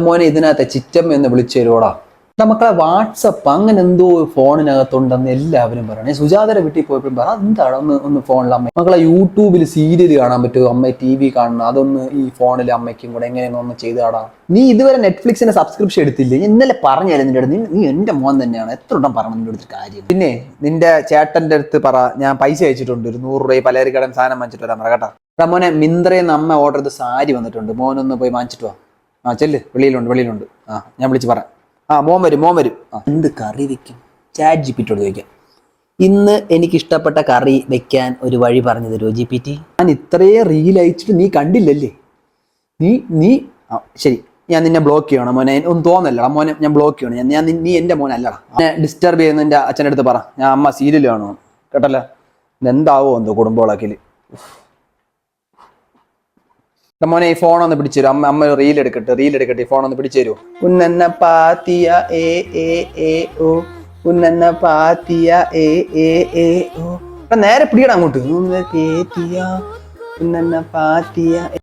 മോനെ ഇതിനകത്തെ ചിറ്റമ്മ എന്ന് വിളിച്ചു തരുവോടാ. മക്കളെ വാട്സപ്പ് അങ്ങനെ എന്തോ ഫോണിനകത്തുണ്ടെന്ന് എല്ലാവരും പറയണേ. സുജാതയുടെ വീട്ടിൽ പോയപ്പോഴും പറ എന്താണ് ഒന്ന് ഫോണിൽ അമ്മ മക്കളെ യൂട്യൂബിൽ സീരിയൽ കാണാൻ പറ്റുമോ, അമ്മ TV കാണണം, അതൊന്ന് ഈ ഫോണിൽ അമ്മയ്ക്കും കൂടെ എങ്ങനെയൊന്നും ഒന്ന് ചെയ്താടാ. നീ ഇതുവരെ നെറ്റ്ഫ്ലിക്സിന്റെ സബ്സ്ക്രിപ്ഷൻ എടുത്തില്ലേ? ഇന്നലെ പറഞ്ഞാലും നിന്റെ അടുത്ത് നീ എന്റെ മോൻ തന്നെയാണ്, എത്ര വട്ടം പറഞ്ഞു നിന്റെ അടുത്ത് കാര്യം. പിന്നെ നിന്റെ ചേട്ടന്റെ അടുത്ത് പറ ഞാൻ പൈസ അയച്ചിട്ടുണ്ട്, ഒരു 100 രൂപ പലചരക്കടൻ സാധനം വാങ്ങിച്ചിട്ട് വരാൻ പറ കേട്ടോ. മോനെ മിന്ത്രയെന്ന് അമ്മ ഓർഡർ ചെയ്ത് സാരി വന്നിട്ടുണ്ട്, മോനൊന്ന് പോയി വാങ്ങിച്ചിട്ട് വാ. ചെല്ല്, വെളിയിലുണ്ട്. ഞാൻ വിളിച്ച് പറയാം. മോൻ വരും. എന്ത് കറി വെക്കും? ചാറ്റ് GPT ചോദിക്കാം. ഇന്ന് എനിക്ക് ഇഷ്ടപ്പെട്ട കറി വെക്കാൻ ഒരു വഴി പറഞ്ഞു തരുമോ GPT? ഞാൻ ഇത്രയും റീൽ അയച്ചിട്ട് നീ കണ്ടില്ലല്ലേ? നീ ശരി, ഞാൻ നിന്നെ ബ്ലോക്ക് ചെയ്യണം മോനെ. ഒന്നും തോന്നല്ലടാ മോനെ, ഞാൻ ബ്ലോക്ക് ചെയ്യണം. നീ എൻ്റെ മോനല്ലടാ. ഡിസ്റ്റർബ് ചെയ്യുന്ന എൻ്റെ അച്ഛൻ്റെ അടുത്ത് പറ, ഞാൻ അമ്മ സീരിയൽ കാണുമോ കേട്ടല്ലോ. എന്താവോ എന്തോ കുടുംബോളാക്കില്. മോനെ ഈ ഫോൺ ഒന്ന് പിടിച്ചു തരും. അമ്മ റീൽ എടുക്കട്ടെ. ഈ ഫോൺ ഒന്ന് പിടിച്ചു തരുമോ? ഉന്നന്ന പാത്തിയ ഓ ഉന്നന്ന പാത്തിയ ഓ. നേരെ പിടിയടാ അങ്ങോട്ട്. ഉന്നന്ന പാത്തിയ